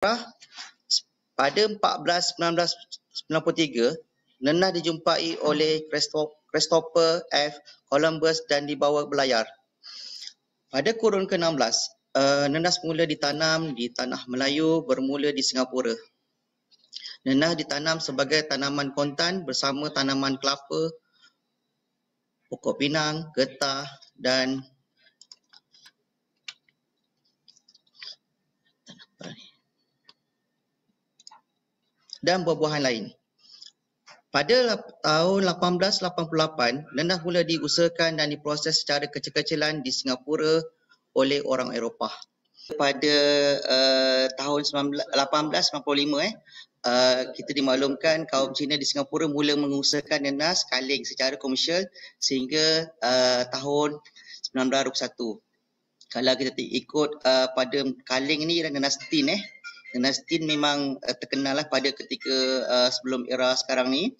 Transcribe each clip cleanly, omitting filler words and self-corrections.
Pada 14-1993, Nenas dijumpai oleh Christopher F. Columbus dan dibawa berlayar. Pada kurun ke-16, nenas mula ditanam di tanah Melayu bermula di Singapura. Nenas ditanam sebagai tanaman kontan bersama tanaman kelapa, pokok pinang, getah dan buah-buahan lain. Pada tahun 1888, nenas mula diusahakan dan diproses secara kecil-kecilan di Singapura oleh orang Eropah. Pada tahun 1895, kita dimaklumkan kaum Cina di Singapura mula mengusahakan nenas kaling secara komersial sehingga tahun 1921. Kalau kita ikut pada kaling ni nenas tin Nenas tin memang terkenal lah pada ketika sebelum era sekarang ni.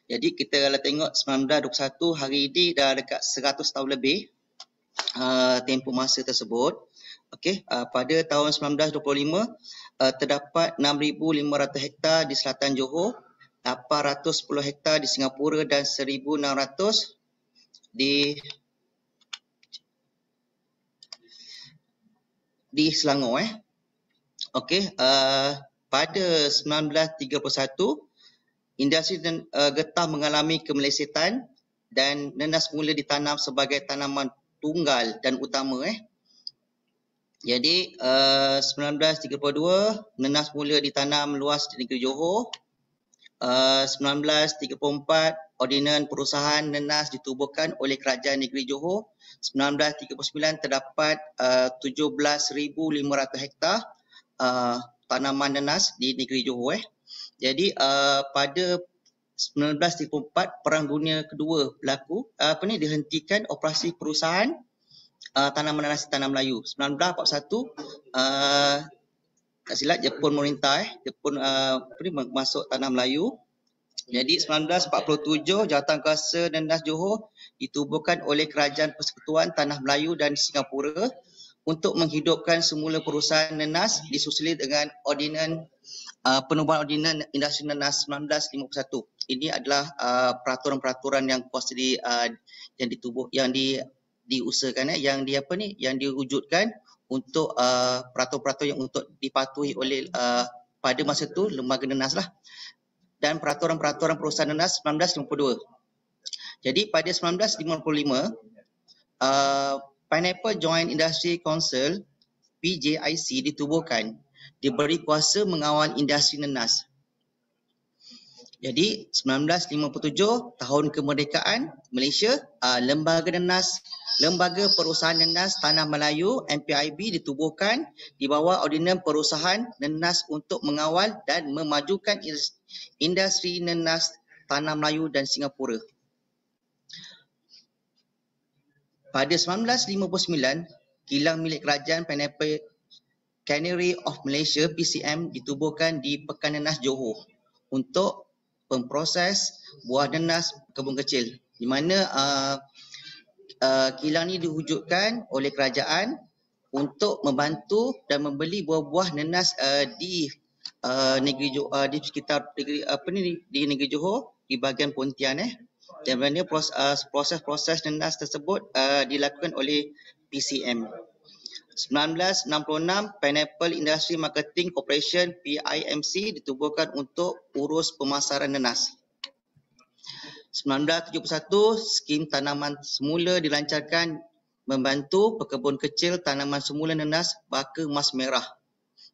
Jadi kita kalau tengok 1921 hari ini dah dekat 100 tahun lebih tempoh masa tersebut. Okey, pada tahun 1925 terdapat 6,500 hektar di selatan Johor, 810 hektar di Singapura dan 1,600 di Selangor. Okey, pada 1931 industri getah mengalami kemelesetan dan nenas mula ditanam sebagai tanaman tunggal dan utama. Jadi 1932 nenas mula ditanam luas di negeri Johor. 1934 ordinan perusahaan nenas ditubuhkan oleh kerajaan negeri Johor. 1939 terdapat 17,500 hektar tanaman nenas di negeri Johor. Jadi pada 1934 Perang Dunia Kedua berlaku, dihentikan operasi perusahaan tanaman nenas di Tanah Melayu. 1941 tak silap Jepun memerintah Jepun masuk Tanah Melayu. Jadi 1947 Jawatankuasa Nenas Johor ditubuhkan oleh Kerajaan Persekutuan Tanah Melayu dan Singapura untuk menghidupkan semula perusahaan nenas disusul dengan penubuhan ordinan industri nenas 1951. Ini adalah peraturan-peraturan yang diusahakan yang diwujudkan untuk peraturan-peraturan yang untuk dipatuhi oleh pada masa itu lembaga nenas lah, dan peraturan-peraturan perusahaan nenas 1952. Jadi pada 1955 Pineapple Joint Industry Council PJIC ditubuhkan, diberi kuasa mengawal industri nenas. Jadi 1957 tahun kemerdekaan Malaysia, Lembaga Perusahaan Nenas Tanah Melayu MPIB ditubuhkan di bawah ordinan perusahaan nenas untuk mengawal dan memajukan industri nenas Tanah Melayu dan Singapura. Pada 1959, kilang milik kerajaan Pineapple Cannery of Malaysia PCM ditubuhkan di Pekan Nenas Johor untuk pemproses buah nenas kebun kecil, di mana kilang ini diwujudkan oleh kerajaan untuk membantu dan membeli buah-buah nenas di negeri Johor, di sekitar negeri Johor, di bahagian Pontian dan mana proses-proses nenas tersebut dilakukan oleh PCM. 1966 Pineapple Industry Marketing Corporation PIMC ditubuhkan untuk urus pemasaran nenas. 1971 skim tanaman semula dilancarkan membantu pekebun kecil tanaman semula nenas baka emas merah.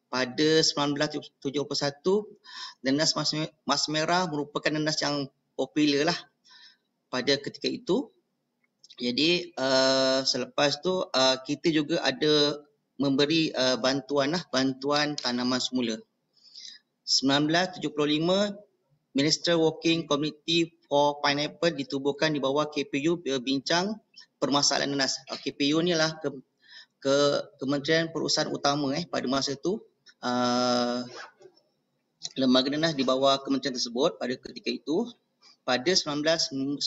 Pada 1971 nenas emas merah merupakan nenas yang popular lah pada ketika itu. Jadi selepas tu kita juga ada memberi bantuan tanaman semula. 1975 Minister Working Committee for Pineapple ditubuhkan di bawah KPU berbincang permasalahan nenas. KPU ni lah Kementerian Perusahaan Utama pada masa itu. Lembaga nenas di bawah kementerian tersebut pada ketika itu. Pada 1992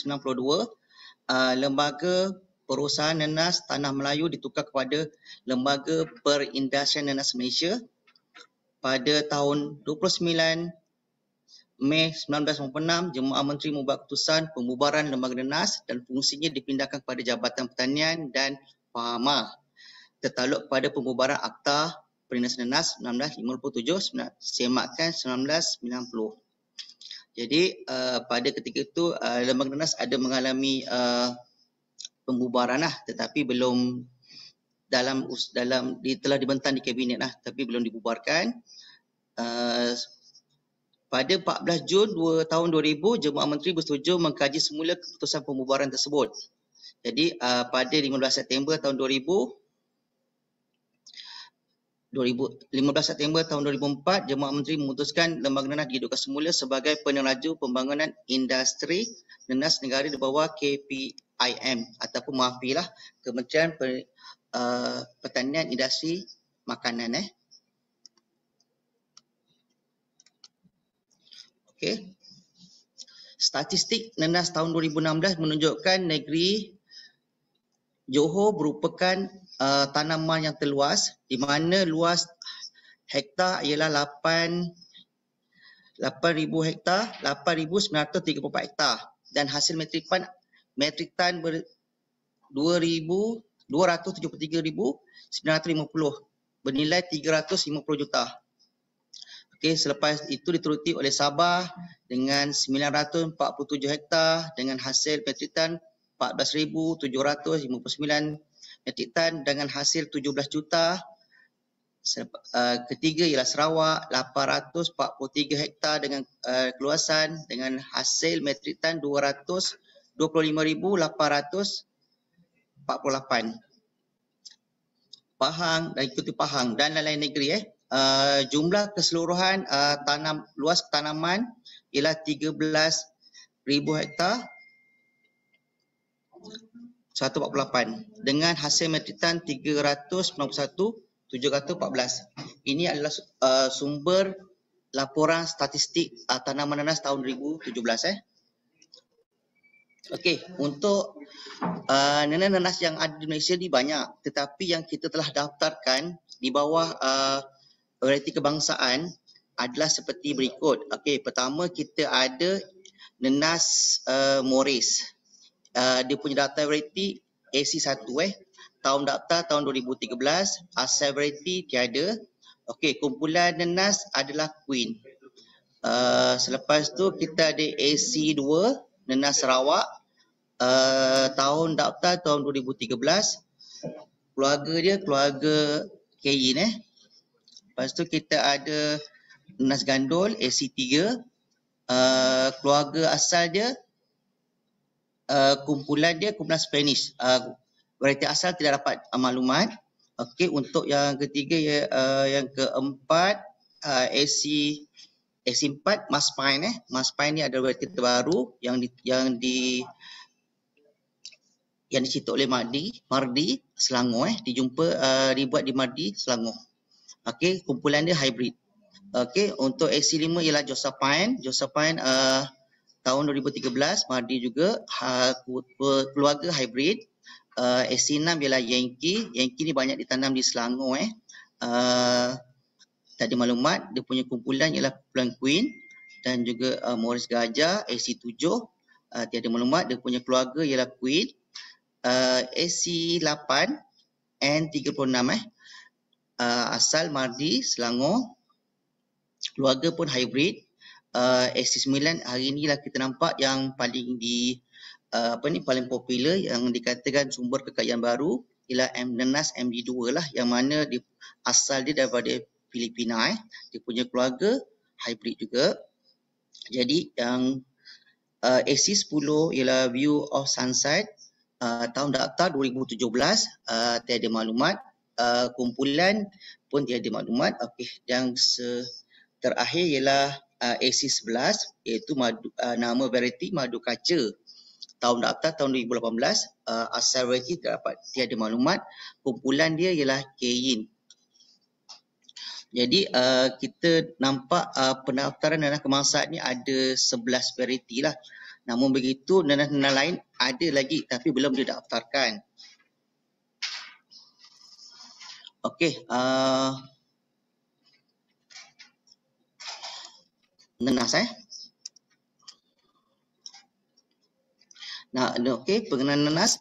Lembaga Perusahaan Nenas Tanah Melayu ditukar kepada Lembaga Perindustrian Nenas Malaysia. pada tahun 29 Mei 1996, Jemaah Menteri membuat keputusan pembubaran Lembaga Nenas dan fungsinya dipindahkan kepada Jabatan Pertanian dan Pahama tertakluk pada pembubaran Akta Perlindasan Nenas 1957 semakan 1990. Jadi pada ketika itu Lembaga Nenas ada mengalami pembubaran lah, tetapi belum telah dibentang di kabinet lah, tapi belum dibubarkan. Pada 14 Jun tahun 2000, Jemaah Menteri bersetuju mengkaji semula keputusan pembubaran tersebut. Jadi pada 15 September tahun 2004, Jemaah Menteri memutuskan Lembaga Nenas dihidupkan semula sebagai peneraju pembangunan industri nenas negara di bawah KPIM ataupun maafilah Kementerian Pertanian Industri Makanan. Okey. Statistik nenas tahun 2016 menunjukkan negeri Johor merupakan tanaman yang terluas, di mana luas hektar ialah 8,000 hektar, 8,934 hektar dan hasil metrik tan 273,950 bernilai 350 juta. Okey, selepas itu dituruti oleh Sabah dengan 947 hektar dengan hasil metrik tan 14,759 metrik tan dengan hasil 17 juta. Ketiga ialah Sarawak 843 hektar dengan keluasan dengan hasil metrik tan 225,848. Pahang dan ikuti Pahang dan lain-lain negeri. Jumlah keseluruhan luas tanaman ialah 13,000 hektar 148 dengan hasil metrik tan 391,714. Ini adalah sumber laporan statistik tanaman nenas tahun 2017. Okey, untuk nenas yang ada di Malaysia ni banyak, tetapi yang kita telah daftarkan di bawah variti kebangsaan adalah seperti berikut. Okey, pertama kita ada nenas Moris. Dia punya daftar variti AC1 tahun daftar tahun 2013, asal variti tiada. Okey, kumpulan nenas adalah Queen. Selepas tu kita ada AC2 nenas Sarawak, tahun daftar tahun 2013. Keluarga dia keluarga Kayin. Lepas tu kita ada nenas Gandul AC3, keluarga asal dia kumpulan Spanish. Variti asal tidak dapat maklumat. Okey, untuk yang ketiga yang keempat AC4 Maspine. Maspine ni ada variti terbaru yang dicetak oleh Mardi Selangor. Dibuat di Mardi Selangor. Okey, kumpulan dia hybrid. Okey, untuk AC5 ialah Josephine tahun 2013, Mardi juga, keluarga hybrid. AC6 ialah Yankee ni banyak ditanam di Selangor. Tak ada maklumat, dia punya kumpulan ialah kumpulan Queen dan juga Morris Gajah. AC7 tiada maklumat, dia punya keluarga ialah Queen. AC8 N36 asal Mardi Selangor, keluarga pun hybrid. AC9 hari inilah kita nampak yang paling paling popular, yang dikatakan sumber kekayaan baru ialah nenas MD2 lah, yang mana asal dia daripada Filipina. Dia punya keluarga hybrid juga. Jadi yang AC10 ialah View of Sunset, tahun daftar 2017, tiada maklumat. Kumpulan pun tiada maklumat. Okey, yang terakhir ialah AC11, iaitu nama variti Madu Kaca. Tahun daftar tahun 2018, asal variti tiada maklumat. Kumpulan dia ialah Kayin. Jadi kita nampak pendaftaran nenas kebangsaan ni ada 11 variti lah. Namun begitu, nenas-nenas lain ada lagi tapi belum didaftarkan. Okey, nenas Nah, okey, pengenalan nenas.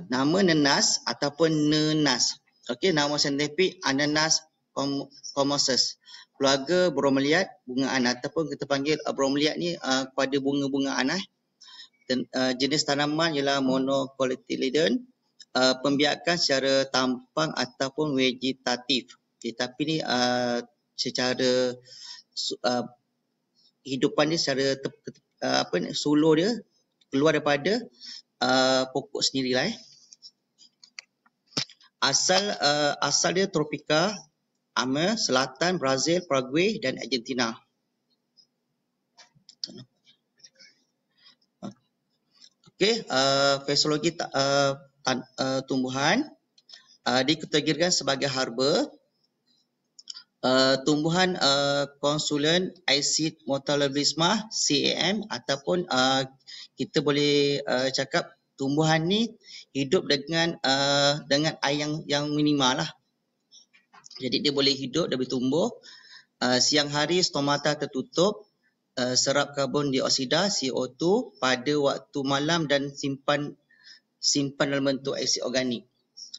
Nama nenas ataupun nenas. Okey, nama saintifik Ananas commusus. Keluarga bromeliad, bungaan ataupun kita panggil bromeliad ni pada bunga-bungaan jenis tanaman ialah monocotyledon. Pembiakan secara tampang ataupun vegetatif. Tetapi ni secara hidupan dia secara sulur dia keluar daripada pokok sendirilah. Asal dia tropika, selatan Brazil, Paraguay dan Argentina. Okey, fisiologi tumbuhan dikategorikan sebagai herba. Tumbuhan konsulen acid metabolisme CAM ataupun kita boleh cakap tumbuhan ni hidup dengan air yang minimal lah. Jadi dia boleh hidup, dia boleh tumbuh. Siang hari stomata tertutup, serap karbon dioksida CO2 pada waktu malam dan simpan dalam bentuk asid organik.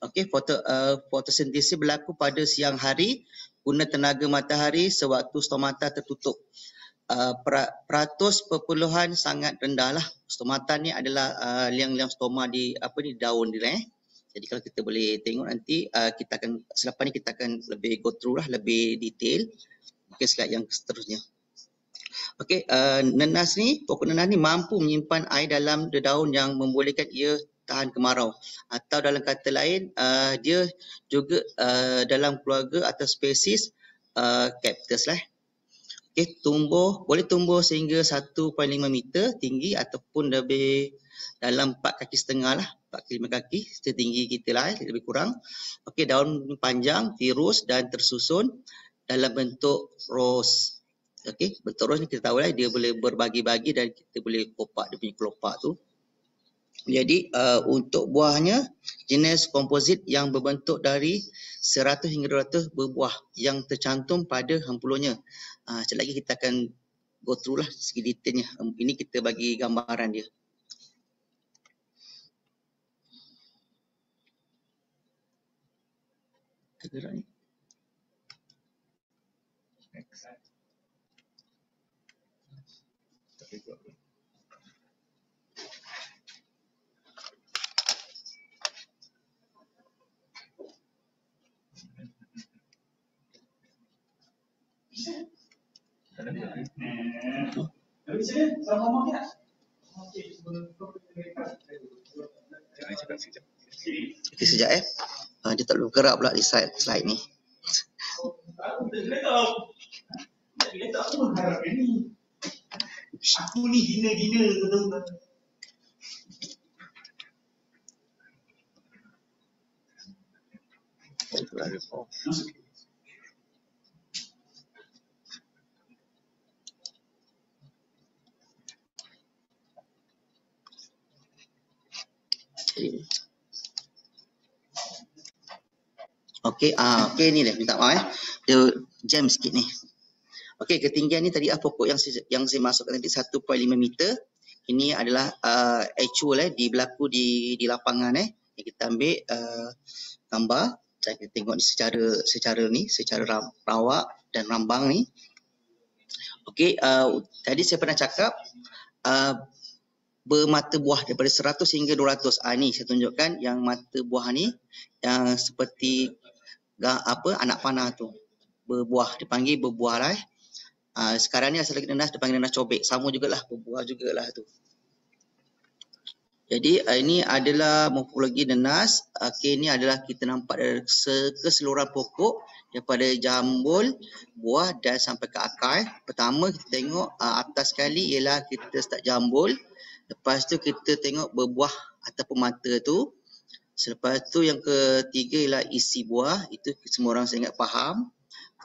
Okey, fotosintesis berlaku pada siang hari guna tenaga matahari sewaktu stomata tertutup. Peratus perpuluhan sangat rendah lah. Stomata ni adalah liang-liang stoma di daun dia. Jadi kalau kita boleh tengok nanti selepas ni kita akan lebih go through lah, lebih detail. Mungkin slide yang seterusnya. Okey, pokok nenas ni mampu menyimpan air dalam daun yang membolehkan ia tahan kemarau. Atau dalam kata lain, dia juga dalam keluarga atau spesies cactus lah. Okey, boleh tumbuh sehingga 1.5 meter tinggi ataupun lebih dalam 4 kaki setengah lah, 4 ke 5 kaki setinggi kita lah, lebih kurang. Okey, daun panjang, tirus dan tersusun dalam bentuk ros. Okey, bentuk ros ni kita tahu lah, dia boleh berbagi-bagi dan kita boleh kopak dia punya kelopak tu. Jadi untuk buahnya jenis komposit yang berbentuk dari 100 hingga 200 berbuah yang tercantum pada hempulunya. Sekejap lagi kita akan go through lah segi detailnya. Ini kita bagi gambaran dia. Tergerak ni. Okey, sekejap dia tak boleh bergerak pula di slide ni. Aku ni gila-gila betul-betul. Okey, ni dah minta maaf dia jam sikit ni. Okey, ketinggian ni tadi pokok yang saya masukkan tadi 1.5 meter. Ini adalah actual berlaku di lapangan yang kita ambil gambar. Saya kita tengok ni secara rawak dan rambang ni. Okey, tadi saya pernah cakap bermata buah daripada 100 hingga 200. Ni saya tunjukkan yang mata buah ni yang seperti anak panah tu. Berbuah, dipanggil berbuah lah. Sekarang ni asal lagi nenas dipanggil nenas cobek. Sama jugalah, berbuah jugalah tu. Jadi ini adalah morfologi nenas. Okey, ini adalah kita nampak dari keseluruhan pokok daripada jambul, buah dan sampai ke akar. Pertama kita tengok atas sekali ialah kita start jambul. Lepas tu kita tengok berbuah ataupun mata tu. Selepas tu yang ketiga ialah isi buah. Itu semua orang saya ingat faham.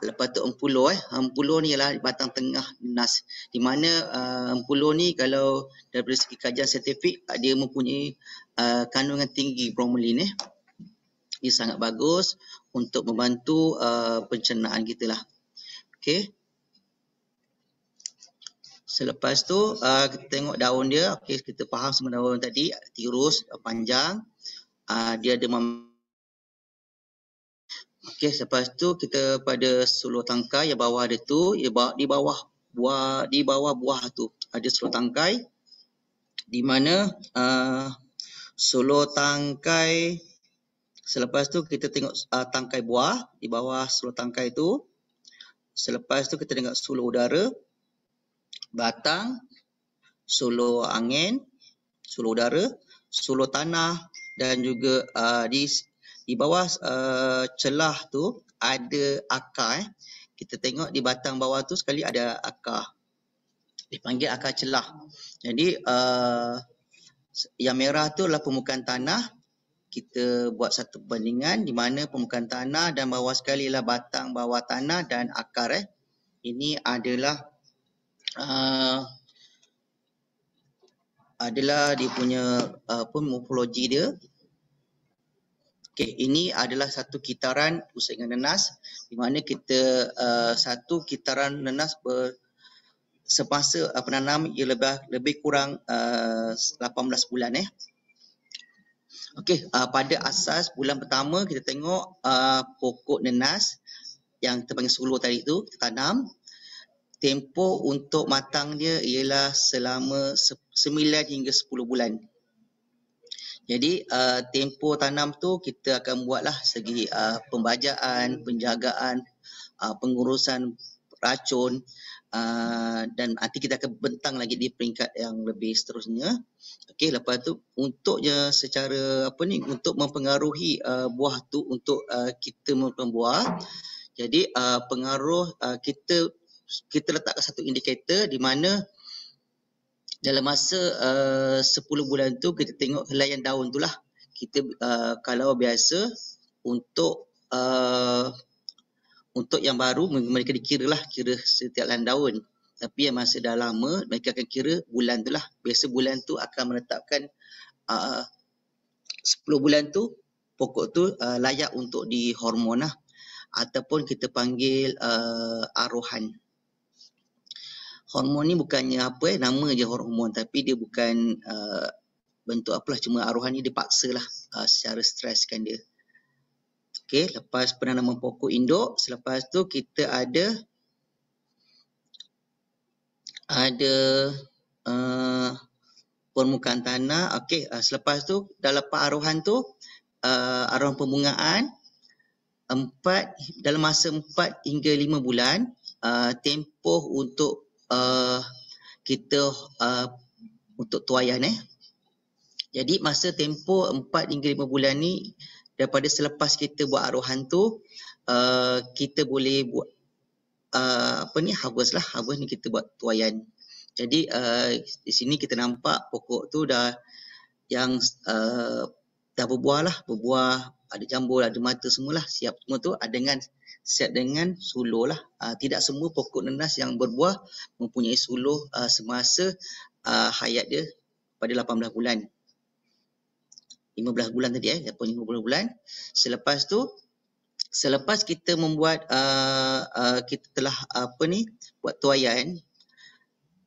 Lepas tu empulo. Empulo ni ialah batang tengah nenas. Di mana empulo ni kalau daripada segi kajian saintifik dia mempunyai kandungan tinggi bromelain. Ia sangat bagus untuk membantu pencernaan kita lah. Okey. Selepas tu kita tengok daun dia. Okey, kita faham semua daun tadi, tirus, panjang. Dia ada okey, selepas tu kita pada sulur tangkai yang bawah dia tu, di bawah buah tu ada sulur tangkai, di mana sulur tangkai. Selepas tu kita tengok tangkai buah di bawah sulur tangkai tu. Selepas tu kita tengok sulur udara, batang, sulur angin, sulur udara, sulur tanah, dan juga di bawah celah tu ada akar. Kita tengok di batang bawah tu sekali ada akar. Dipanggil akar celah. Jadi yang merah tu adalah permukaan tanah. Kita buat satu perbandingan di mana permukaan tanah dan bawah sekali adalah batang bawah tanah dan akar. Ini adalah dia punya morfologi dia. Okey, ini adalah satu kitaran pusingan nenas di mana kita satu kitaran nenas semasa penanam ia lebih kurang 18 bulan. Okey, pada asas bulan pertama kita tengok pokok nenas yang terpanggil sulur tadi tu kita tanam. Tempoh untuk matang dia ialah selama 9 hingga 10 bulan. Jadi tempoh tanam tu kita akan buatlah segi pembajaan, penjagaan, pengurusan racun, dan nanti kita akan bentang lagi di peringkat yang lebih seterusnya. Okey, lepas tu untuknya secara untuk mempengaruhi buah tu untuk kita membuah. Jadi pengaruh kita letakkan satu indikator di mana dalam masa 10 bulan tu kita tengok helaian daun tu lah. Kita kalau biasa untuk yang baru mereka kira setiap helaian daun. Tapi yang masa dah lama mereka akan kira bulan tu lah. Biasa bulan tu akan menetapkan 10 bulan tu pokok tu layak untuk dihormon lah. Ataupun kita panggil arohan. Hormon ni bukannya nama je hormon, tapi dia bukan bentuk apalah, cuma arohan ni dipaksa lah secara streskan dia. Okey, lepas penanaman pokok induk, selepas tu kita ada permukaan tanah. Okey, selepas tu dalam arohan tu arohan pembungaan dalam masa 4 hingga 5 bulan tempoh untuk kita untuk tuaian. Jadi masa tempoh 4 hingga 5 bulan ni daripada selepas kita buat arohan tu kita boleh buat harvest ni kita buat tuaian. Jadi di sini kita nampak pokok tu dah berbuah, ada jambul, ada mata semualah, siap semua tu siap dengan sulur lah. Tidak semua pokok nenas yang berbuah mempunyai sulur semasa hayat dia pada 18 bulan. 15 bulan tadi 15 bulan. Selepas tu, selepas kita membuat kita telah buat tuaian,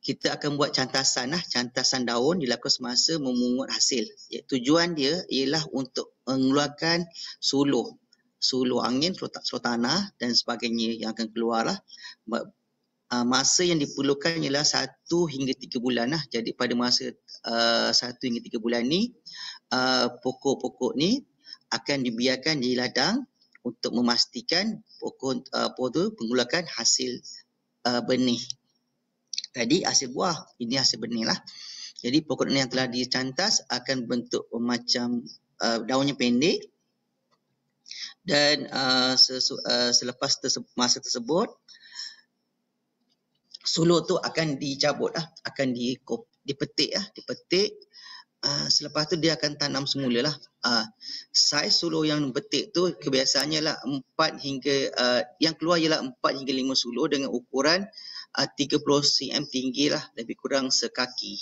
kita akan buat cantasan cantasan daun dilakukan semasa memungut hasil. Tujuan dia ialah untuk mengeluarkan sulur angin, sulur tanah dan sebagainya yang akan keluar lah. Masa yang diperlukan ialah 1 hingga 3 bulan lah. Jadi pada masa 1 hingga 3 bulan ni pokok-pokok ni akan dibiarkan di ladang untuk memastikan pokok tu mengeluarkan hasil benih. Tadi hasil buah, ini hasil benih lah. Jadi pokok yang telah dicantas akan bentuk macam daunnya pendek dan selepas masa tersebut sulur tu akan dicabut akan dipetik. Selepas tu dia akan tanam semula lah. Saiz sulur yang petik tu kebiasaannya lah 4 hingga yang keluar ialah 4 hingga 5 sulur dengan ukuran 30 cm tinggi lah, lebih kurang sekaki.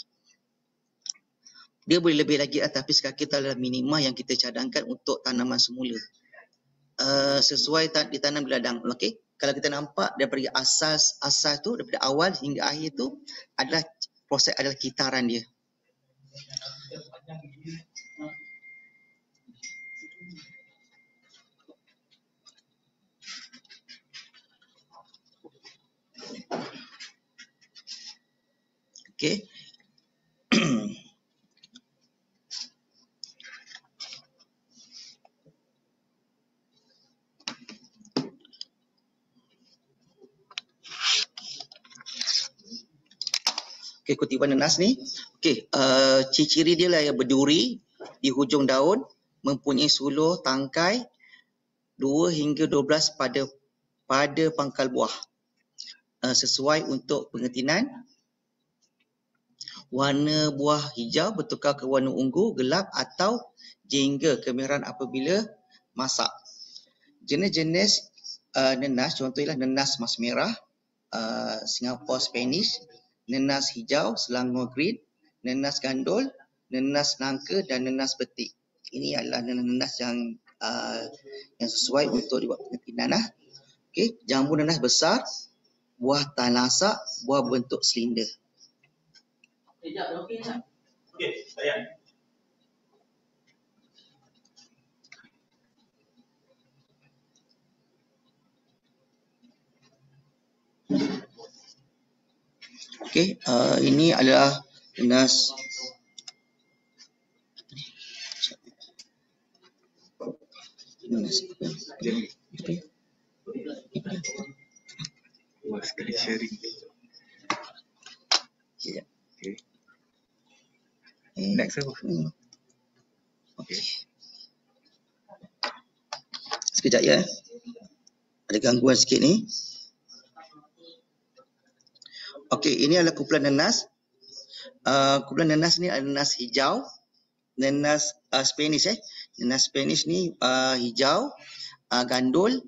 Dia boleh lebih lagi tapi sekaki itu adalah minima yang kita cadangkan untuk tanaman semula. Sesuai ditanam di ladang. Okey. kalau kita nampak daripada asas tu, daripada awal hingga akhir tu adalah proses adalah kitaran dia. Okey. Okey, kutipan nenas ni. Okey, ciri-ciri dia lah yang berduri di hujung daun, mempunyai suluh tangkai 2 hingga 12 pada pangkal buah. Sesuai untuk pengertian, warna buah hijau bertukar ke warna ungu, gelap atau jingga kemerahan apabila masak. Jenis-jenis nenas contoh ialah nenas mas merah, Singapore Spanish, nenas hijau, Selangor Green, nenas gandul, nenas nangka dan nenas betik. Ini adalah nenas yang sesuai untuk dibuat pengertian lah. Okey, jambu nenas besar, buah tahan lasak, buah bentuk silinder. Okey, sayang. Okey, ini adalah nenas sharing. Sekejap. Okay. Next apa? Okey. Sekejap ya. Ada gangguan sikit ni. Okey, ini adalah kumpulan nenas. Kumpulan nenas ni adalah nenas hijau, nenas Spanish Nenas Spanish ni hijau, gandul,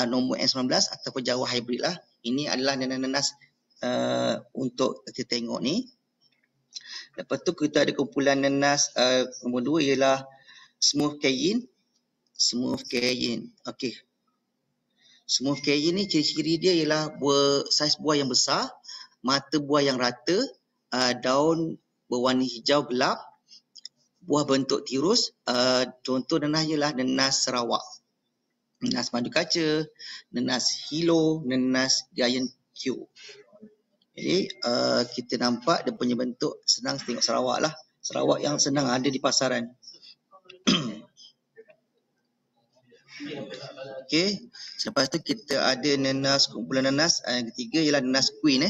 nombor N19 ataupun Jawa hybrid lah. Ini adalah nenas-nenas untuk kita tengok ni. Lepas tu kita ada kumpulan nenas nombor 2 ialah smooth Cayenne. Smooth Cayenne. Okey. Smooth Cayenne ni ciri-ciri dia ialah saiz buah yang besar, mata buah yang rata, daun berwarna hijau gelap, buah bentuk tirus. Contoh nenas ialah nenas Sarawak, nenas madu kaca, nenas hilo, nenas giant Q. Jadi kita nampak dia punya bentuk senang tengok Sarawak lah. Sarawak yang senang ada di pasaran. Okey, selepas tu kita ada nenas, kumpulan nenas yang ketiga ialah nenas queen.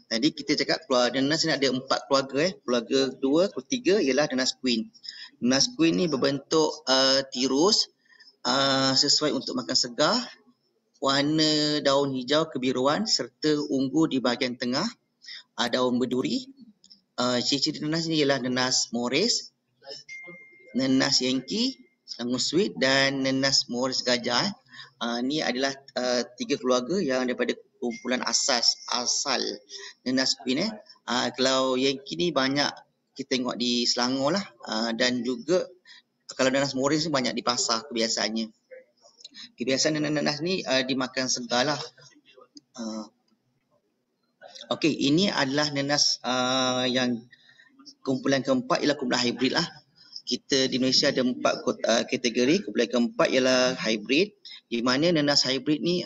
Tadi kita cakap nenas ni ada 4 keluarga. Keluarga kedua, ketiga ialah nenas queen. Nenas queen ni berbentuk tirus, sesuai untuk makan segar, warna daun hijau kebiruan serta ungu di bahagian tengah, daun berduri. Ciri-ciri nenas ni ialah nenas Morris, nenas Yankee, Selangor Sweet dan nenas Morris Gajah. Ni adalah 3 keluarga yang daripada kumpulan asal nenas queen. Kalau Yankee ni banyak kita tengok di Selangor lah, dan juga kalau nenas Morris ni banyak di pasar kebiasaannya. Kebiasaan nenas ni dimakan segar lah. Okey, ini adalah nenas yang kumpulan keempat ialah kumpulan hybrid lah. Kita di Malaysia ada 4 kategori. Kumpulan keempat ialah hybrid, di mana nenas hybrid ni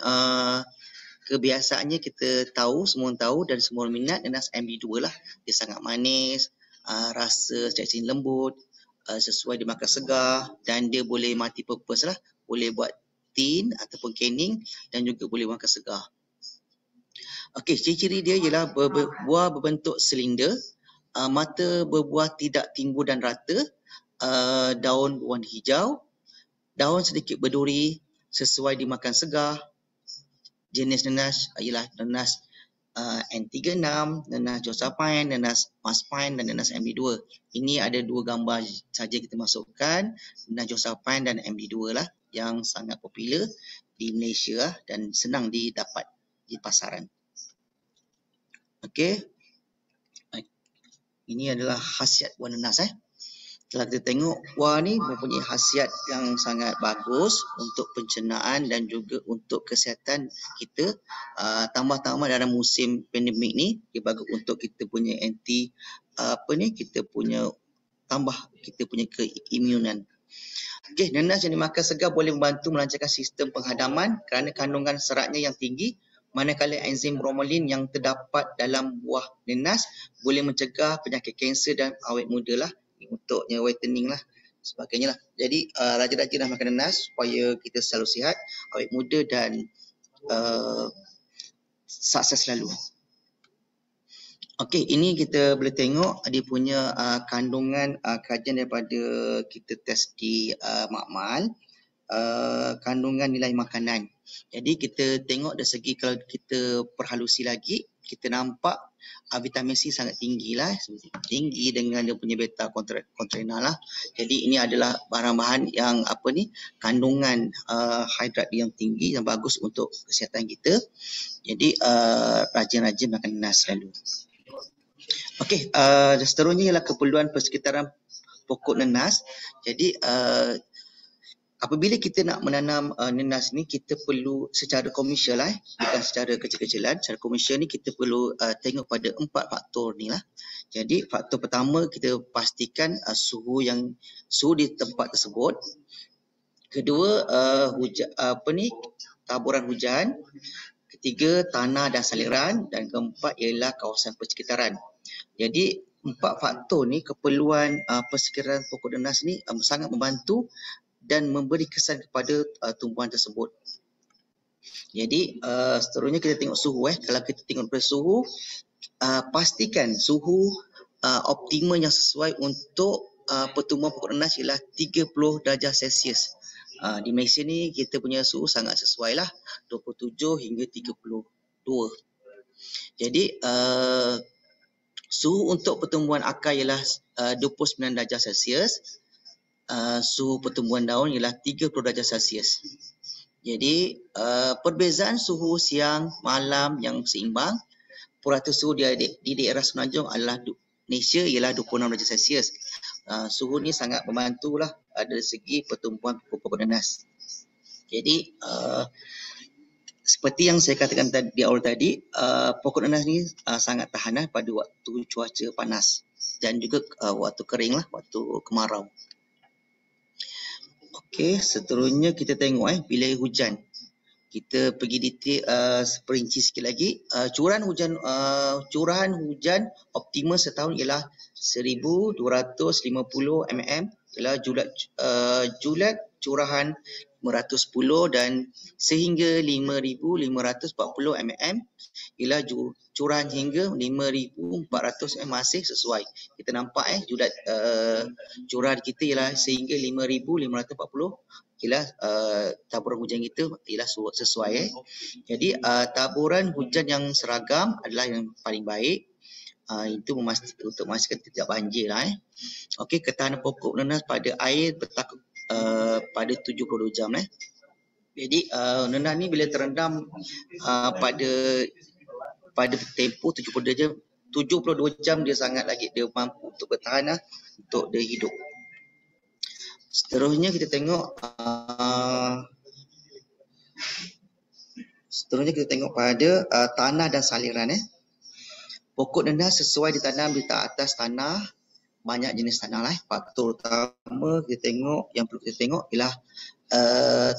kebiasaannya kita tahu, semua orang tahu dan semua orang minat nenas MB2 lah. Dia sangat manis, rasa cacing lembut, sesuai dimakan segar dan dia boleh multi purpose lah. Boleh buat tin ataupun canning dan juga boleh makan segar. Okey, ciri-ciri dia ialah buah berbentuk silinder, mata berbuah tidak timbul dan rata, daun berwarna hijau, daun sedikit berduri, sesuai dimakan segar. Jenis nenas ialah nenas N36, nenas Josephine, nenas Maspine dan nenas MB2. Ini ada 2 gambar saja kita masukkan, nenas Josephine dan MB2 lah yang sangat popular di Malaysia dan senang didapat di pasaran. Okey. Ini adalah khasiat buah nenas. Kalau kita tengok wah ni mempunyai khasiat yang sangat bagus untuk pencernaan dan juga untuk kesihatan kita. Tambah-tambah dalam musim pandemik ni, dia bagus untuk kita punya kita punya tambah kita punya keimunan. Okey, nenas yang dimakan segar boleh membantu melancarkan sistem penghadaman kerana kandungan seratnya yang tinggi, manakala enzim bromelain yang terdapat dalam buah nenas boleh mencegah penyakit kanser dan awet muda lah, untuknya whitening lah sebagainya lah. Jadi rajin-rajinlah makan nenas supaya kita selalu sihat, awet muda dan sukses selalu. Okey, ini kita boleh tengok dia punya kandungan kajian daripada kita test di makmal, kandungan nilai makanan. Jadi kita tengok dari segi kalau kita perhalusi lagi, kita nampak vitamin C sangat tinggi lah, tinggi dengan dia punya beta kontrenal lah. Jadi ini adalah bahan-bahan yang kandungan hidrat yang tinggi yang bagus untuk kesihatan kita. Jadi rajin-rajin makan nanas selalu. Okey, seterusnya ialah keperluan persekitaran pokok nenas. Jadi apabila kita nak menanam nenas ni, kita perlu secara komersial bukan secara kecil-kecilan. Secara komersial ni kita perlu tengok pada 4 faktor ni lah. Jadi faktor pertama kita pastikan suhu di tempat tersebut. Kedua taburan hujan. Ketiga tanah dan saliran, dan keempat ialah kawasan persekitaran. Jadi 4 faktor ni, keperluan persekitaran pokok nenas ni sangat membantu dan memberi kesan kepada tumbuhan tersebut. Jadi seterusnya kita tengok suhu. Kalau kita tengok pada suhu, pastikan suhu optimal yang sesuai untuk pertumbuhan pokok nenas ialah 30 darjah Celsius. Di Malaysia ni kita punya suhu sangat sesuai lah, 27 hingga 32. Jadi suhu untuk pertumbuhan akar ialah 29 darjah Celsius. Suhu pertumbuhan daun ialah 30 darjah Celsius. Jadi perbezaan suhu siang malam yang seimbang, purata suhu di daerah Semenanjung adalah Malaysia ialah 26 darjah Celsius. Suhu ni sangat membantulah dari segi pertumbuhan pokok nenas. Jadi seperti yang saya katakan di awal tadi, pokok nenas ni sangat tahan pada waktu cuaca panas dan juga waktu kering lah, waktu kemarau. Okey, seterusnya kita tengok bila hujan. Kita pergi detail seperinci sikit lagi. Curahan hujan optimal setahun ialah 1250 mm, ialah julat curahan 510, dan sehingga 5540 mm ialah curahan hingga 5400 mm masih sesuai. Kita nampak julat curahan kita ialah sehingga 5540 ialah taburan hujan kita ialah sesuai. Jadi taburan hujan yang seragam adalah yang paling baik. Itu untuk memastikan tidak banjir lah. Okey, ketahanan pokok nenas pada air bertakuk pada 72 jam. Jadi nenas ni bila terendam pada tempoh 72 jam dia sangat lagi dia mampu untuk bertahan untuk dia hidup. Seterusnya kita tengok pada tanah dan saliran. Pokok nenas sesuai ditanam di atas tanah, banyak jenis tanah lah. Faktor utama yang perlu kita tengok ialah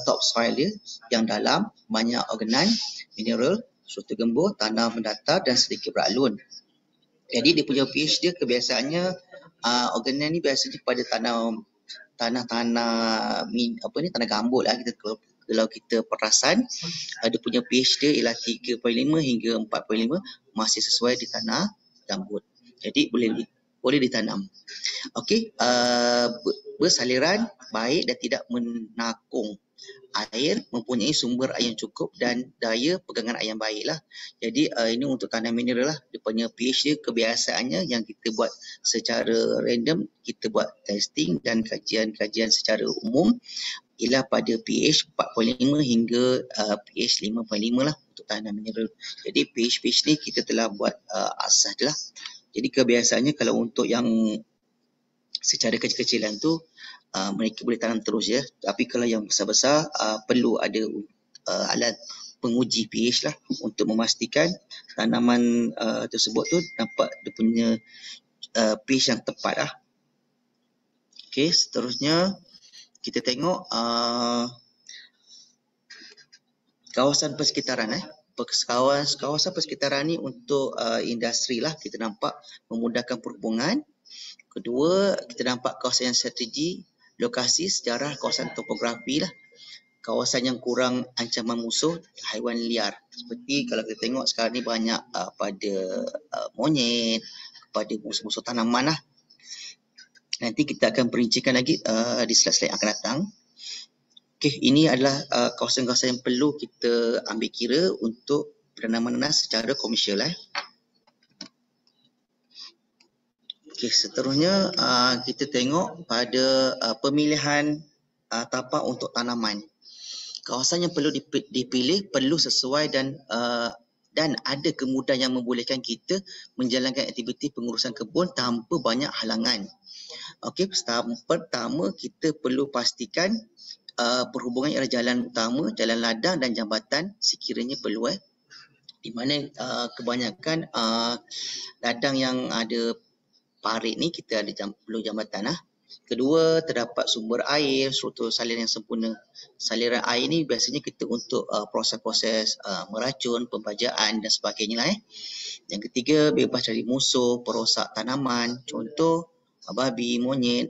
top soil dia yang dalam, banyak organan, mineral, struktur gembur, tanah mendatar dan sedikit beralun. Jadi dia punya pH dia kebiasaannya organan ni biasanya pada tanah gambut lah. Kalau kita perasan, dia punya pH dia ialah 3.5 hingga 4.5, masih sesuai di tanah gambut. Jadi boleh ditanam. Okey, bersaliran baik dan tidak menakung air, mempunyai sumber air yang cukup dan daya pegangan air yang baiklah. Jadi ini untuk tanah mineral lah. Dia punya pH dia kebiasaannya yang kita buat secara random, kita buat testing dan kajian secara umum ialah pada pH 4.5 hingga pH 5.5 lah untuk tanah mineral. Jadi pH ni kita telah buat asas dia lah. Jadi kebiasaannya kalau untuk yang secara kecil-kecilan tu mereka boleh tanam terus ya. Tapi kalau yang besar-besar perlu ada alat penguji pH lah untuk memastikan tanaman tersebut tu dapat dia punya pH yang tepat lah. Okey, seterusnya kita tengok kawasan persekitaran kawasan persekitaran ni untuk industri lah, kita nampak memudahkan perhubungan. Kedua, kita nampak kawasan yang strategi, lokasi, sejarah, kawasan topografi lah. Kawasan yang kurang ancaman musuh, haiwan liar. Seperti kalau kita tengok sekarang ni banyak pada monyet, pada musuh-musuh tanaman lah. Nanti kita akan perincikan lagi di slide-slide yang akan datang. Okey, ini adalah kawasan-kawasan yang perlu kita ambil kira untuk penanaman nanas secara komersial. Okey, seterusnya kita tengok pada pemilihan tapak untuk tanaman. Kawasan yang perlu dipilih perlu sesuai dan ada kemudahan yang membolehkan kita menjalankan aktiviti pengurusan kebun tanpa banyak halangan. Okey, pertama kita perlu pastikan perhubungan ialah jalan utama, jalan ladang dan jambatan sekiranya perlu. Di mana kebanyakan ladang yang ada parit ni kita ada perlu jambatan lah. Kedua, terdapat sumber air, struktur saliran yang sempurna. Saliran air ni biasanya kita untuk proses-proses meracun, pembajaan dan sebagainya lah. Yang ketiga, bebas dari musuh, perosak tanaman, contoh babi, monyet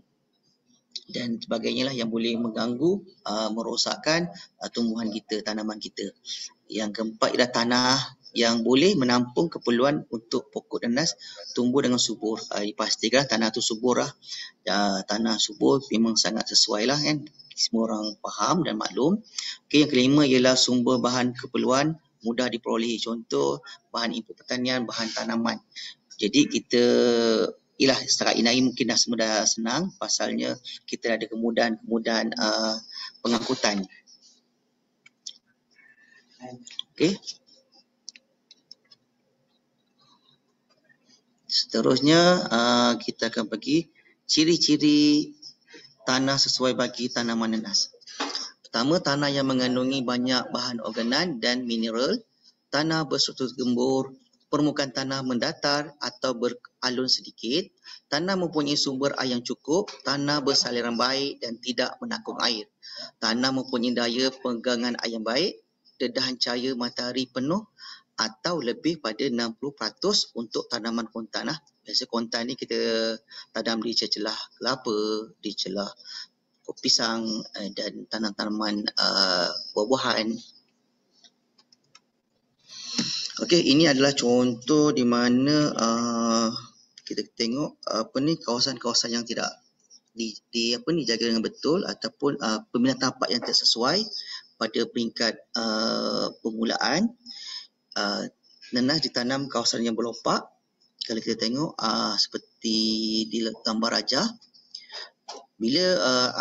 dan sebagainya lah yang boleh mengganggu, merosakkan tumbuhan kita, tanaman kita. Yang keempat ialah tanah yang boleh menampung keperluan untuk pokok nanas tumbuh dengan subur. Dipastikan tanah tu subur lah. Tanah subur memang sangat sesuai lah kan. Semua orang faham dan maklum. Okay, yang kelima ialah sumber bahan keperluan mudah diperolehi. Contoh bahan input pertanian, bahan tanaman. Jadi kita setakat ini mungkin dah semua dah senang, pasalnya kita ada kemudahan pengangkutan. Okey. Seterusnya kita akan pergi ciri-ciri tanah sesuai bagi tanaman nanas. Pertama, tanah yang mengandungi banyak bahan organik dan mineral, tanah berstruktur gembur, permukaan tanah mendatar atau beralun sedikit, tanah mempunyai sumber air yang cukup, tanah bersaliran baik dan tidak menakung air, tanah mempunyai daya pegangan air yang baik, dedahan cahaya matahari penuh atau lebih pada 60% untuk tanaman kontan lah. Biasa kontan ni kita tanam di celah kelapa, di celah pisang dan tanaman buah-buahan. Okey, ini adalah contoh di mana kita tengok kawasan-kawasan yang tidak dijaga dengan betul ataupun pemilihan tapak yang tidak sesuai pada peringkat permulaan. Nanas ditanam kawasan yang berlopak. Kalau kita tengok seperti di gambar rajah, bila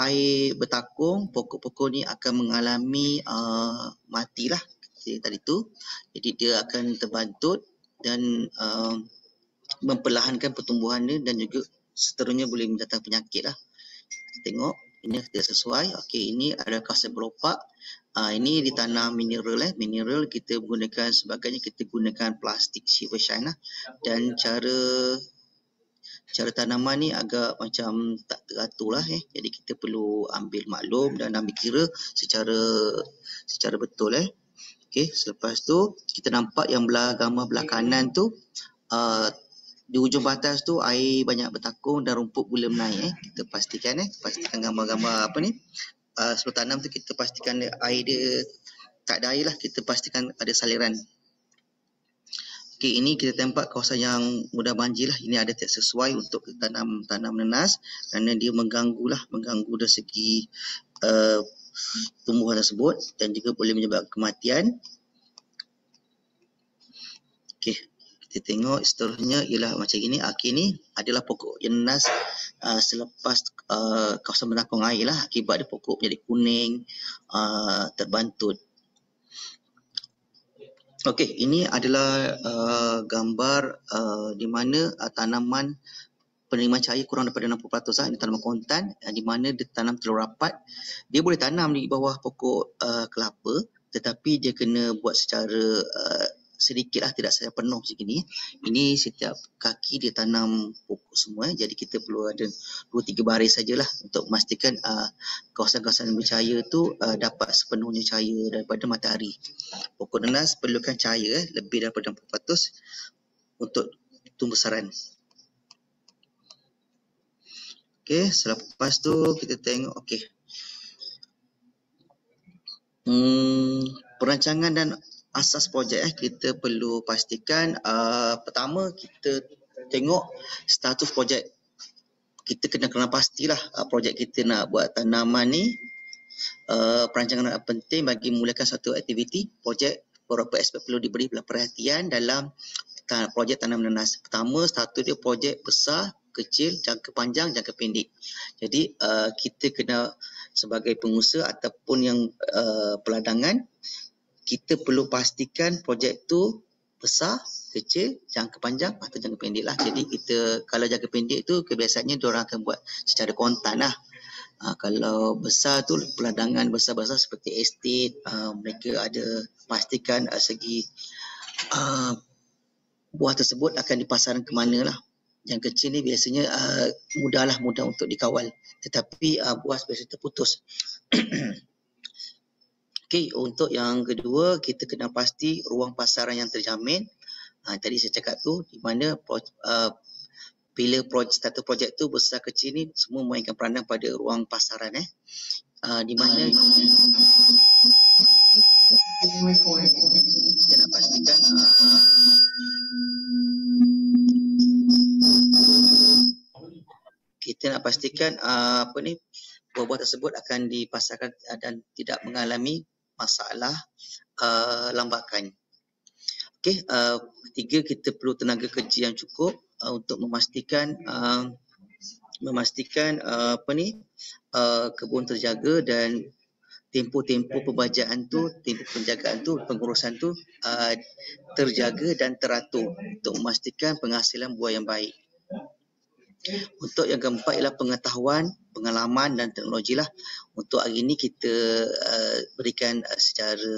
air bertakung, pokok-pokok ni akan mengalami matilah tadi tu. Jadi dia akan terbantut dan memperlahankan pertumbuhan dia dan juga seterusnya boleh mendatangkan penyakit lah. Kita tengok ini tidak sesuai. Okey, ini adalah kawasan berlopak. Ini ditanam mineral mineral kita gunakan sebagainya, kita gunakan plastik silver shine lah. Dan cara tanaman ni agak macam tak teratur lah jadi kita perlu ambil maklum dan ambil kira secara betul Okey, selepas tu kita nampak yang gambar belah kanan tu di ujung batas tu air banyak bertakung dan rumput mula menaik kita pastikan gambar-gambar apa ni sebelum tanam tu kita pastikan air dia tak ada air lah, kita pastikan ada saliran. Okey, ini kita tempat kawasan yang mudah banjir lah. Ini ada tidak sesuai untuk tanam nanas kerana dia mengganggu dari segi tumbuhan tersebut dan juga boleh menyebabkan kematian. Okey, kita tengok seterusnya ialah macam ini. Ini adalah pokok yang nanas selepas kawasan bertakung air lah. Akibat dia pokok menjadi kuning, terbantut. Okey, ini adalah gambar di mana tanaman penerimaan cahaya kurang daripada 60% lah. Ini tanaman kontan di mana dia tanam terlalu rapat. Dia boleh tanam di bawah pokok kelapa, tetapi dia kena buat secara sedikit lah, tidak secara penuh macam ini. Ini setiap kaki dia tanam pokok semua, jadi kita perlu ada 2-3 baris sajalah untuk memastikan kawasan-kawasan bercahaya tu dapat sepenuhnya cahaya daripada matahari. Pokok nenas perlukan cahaya lebih daripada 60% untuk tumbuh besaran. Okey, selepas tu kita tengok perancangan dan asas projek. Kita perlu pastikan pertama kita tengok status projek. Kita kena pastilah projek kita nak buat tanaman ni. Perancangan penting bagi memulakan satu aktiviti projek. Beberapa aspek perlu diberi perhatian dalam projek tanam nenas. Pertama, satu dia projek besar, kecil, jangka panjang, jangka pendek. Jadi kita kena sebagai pengusaha ataupun yang peladangan, kita perlu pastikan projek tu besar, kecil, jangka panjang atau jangka pendek lah. Jadi kita kalau jangka pendek tu kebiasaannya diorang akan buat secara kontan lah. Kalau besar tu peladangan besar-besar seperti estate, mereka ada pastikan segi buah tersebut akan dipasarkan ke mana lah. Yang kecil ni biasanya mudah untuk dikawal, tetapi buah biasa terputus. Okey, untuk yang kedua kita kena pasti ruang pasaran yang terjamin. Tadi saya cakap tu di mana bila starter projek tu besar kecil ni semua memainkan peranan pada ruang pasaran di mana kita nak pastikan buah-buah tersebut akan dipasarkan dan tidak mengalami masalah lambakan. Okey, ketiga kita perlu tenaga kerja yang cukup untuk memastikan kebun terjaga dan tempoh-tempoh pembajaan tu, tempoh penjagaan tu, pengurusan tu terjaga dan teratur untuk memastikan penghasilan buah yang baik. Untuk yang keempat ialah pengetahuan, pengalaman dan teknologi lah. Untuk hari ini kita berikan secara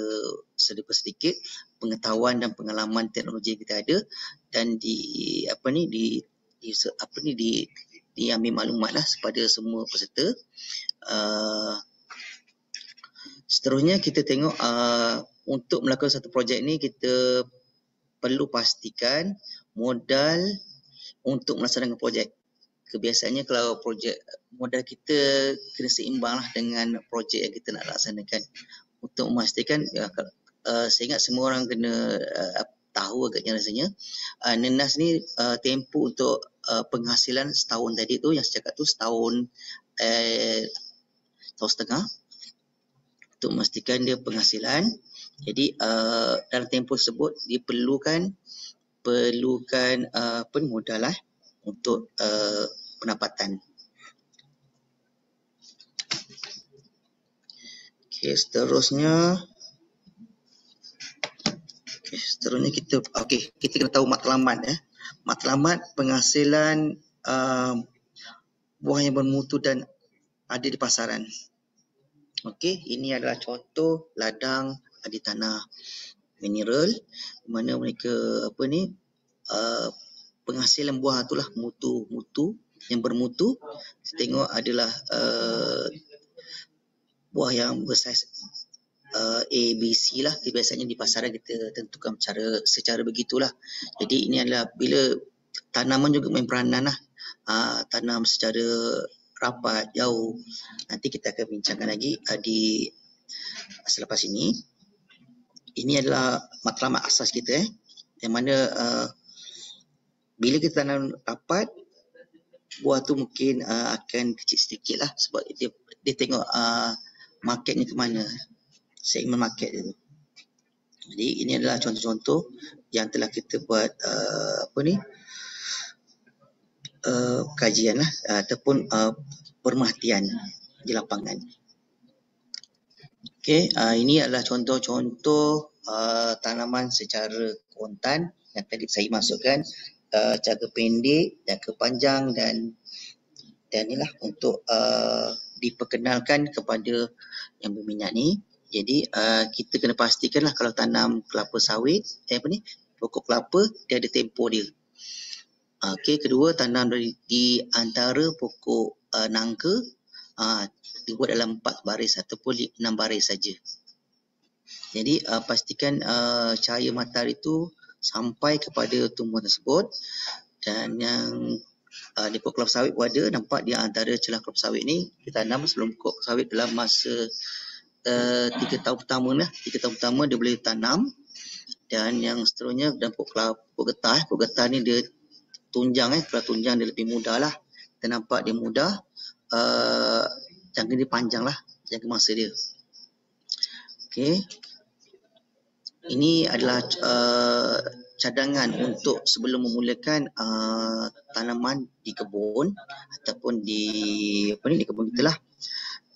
sedikit pengetahuan dan pengalaman teknologi yang kita ada, dan diambil maklumat lah kepada semua peserta. Seterusnya kita tengok untuk melakukan satu projek ni kita perlu pastikan modal untuk melaksanakan projek. Kebiasaannya kalau projek modal kita kena seimbang lah dengan projek yang kita nak laksanakan. Untuk memastikan, saya ingat semua orang kena tahu agaknya rasanya, nenas ni tempoh untuk penghasilan setahun tadi tu, yang saya cakap tu setahun setengah untuk memastikan dia penghasilan. Jadi dalam tempoh tersebut dia perlukan modal lah untuk pendapatan. Okey, seterusnya kita kena tahu matlamat. Matlamat penghasilan buah yang bermutu dan ada di pasaran. Okey, ini adalah contoh ladang di tanah mineral, di mana mereka penghasilan buah itulah mutu yang bermutu. Kita tengok adalah buah yang bersaiz A, B, C lah. Biasanya di pasaran kita tentukan secara begitulah. Jadi ini adalah bila tanaman juga main peranan lah. Tanam secara rapat, jauh. Nanti kita akan bincangkan lagi di selepas ini. Ini adalah matlamat asas kita, yang mana bila kita tanam rapat, buah tu mungkin akan kecil sedikit lah, sebab dia tengok marketnya ke mana, segmen market dia tu. Jadi ini adalah contoh-contoh yang telah kita buat kajian lah, ataupun pemerhatian di lapangan. Okey, ini adalah contoh-contoh tanaman secara kontan yang tadi saya masukkan jangka pendek, jangka panjang dan inilah untuk diperkenalkan kepada yang berminat ni. Jadi kita kena pastikanlah kalau tanam kelapa sawit, pokok kelapa, dia ada tempoh dia. Okey, kedua tanam di antara pokok nangka, dibuat dalam 4 baris ataupun 6 baris saja. Jadi pastikan cahaya matahari itu sampai kepada tumbuhan tersebut. Dan yang di pokok kelapa sawit pun ada, nampak di antara celah kelapa sawit ni kita tanam sebelum pokok sawit dalam masa 3 tahun pertama lah. 3 tahun pertama dia boleh tanam. Dan yang seterusnya dan pokok getah ni dia tunjang, kalau tunjang dia lebih mudah lah. Kita nampak dia mudah, jangka dia panjang lah, jangka masa dia. Okey, ini adalah cadangan untuk sebelum memulakan tanaman di kebun ataupun di kebun kita lah.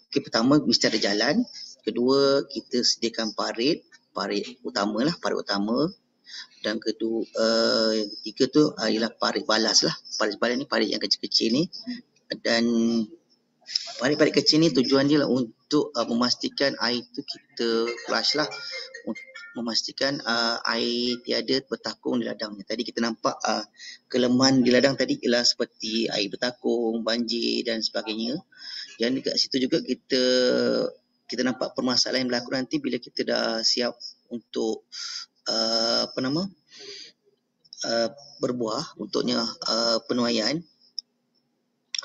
Okey, pertama mesti ada jalan. Kedua, kita sediakan parit utama. Dan kedua, yang ketiga tu ialah parit balas lah. Parit balas ni parit yang kecil-kecil ni. Dan parit-parit kecil ni tujuan dia lah untuk memastikan air tu kita flush lah. Memastikan air tiada bertakung di ladang. Tadi kita nampak kelemahan di ladang tadi ialah seperti air bertakung, banjir dan sebagainya. Dan dekat situ juga kita nampak permasalahan yang berlaku nanti bila kita dah siap untuk berbuah, untuknya penuaian.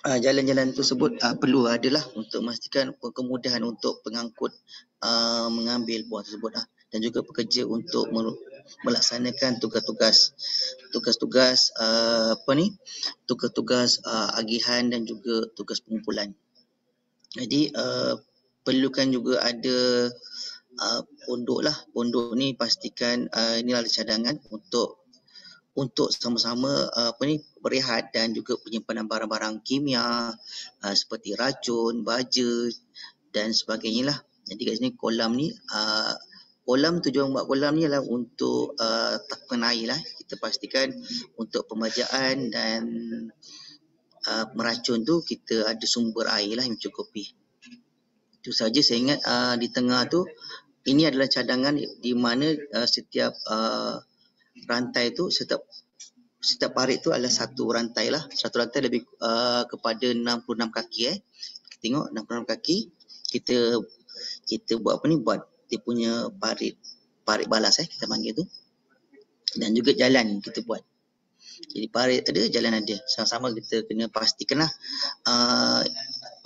Jalan-jalan tersebut perlu adalah untuk memastikan kemudahan untuk pengangkut mengambil buah tersebut dan juga pekerja untuk melaksanakan tugas-tugas agihan dan juga tugas pengumpulan. Jadi perlukan juga ada pondok ni pastikan inilah cadangan untuk sama-sama berehat dan juga penyimpanan barang-barang kimia seperti racun, baja dan sebagainya lah. Jadi kat sini kolam ni, tujuan buat kolam ni adalah untuk takungan air lah. Kita pastikan untuk pembajaan dan meracun tu kita ada sumber air lah yang mencukupi. Itu saja saya ingat di tengah tu, ini adalah cadangan di mana setiap rantai tu, setiap parit tu adalah satu rantai lah. Satu rantai lebih kepada 66 kaki. Kita tengok 66 kaki. Kita buat buat dia punya parit balas kita panggil tu. Dan juga jalan kita buat. Jadi parit ada, jalan ada. Sama-sama kita kena pastikanlah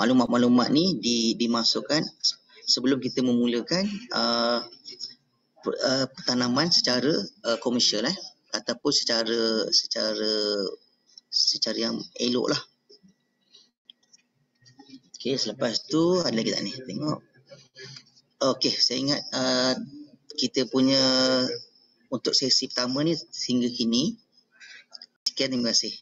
maklumat-maklumat ni dimasukkan sebelum kita memulakan tanaman secara komersial ataupun secara yang elok lah. Okey, selepas tu ada lagi tak ni? Tengok. Okey, saya ingat kita punya untuk sesi pertama ni sehingga kini. Sekian, terima kasih.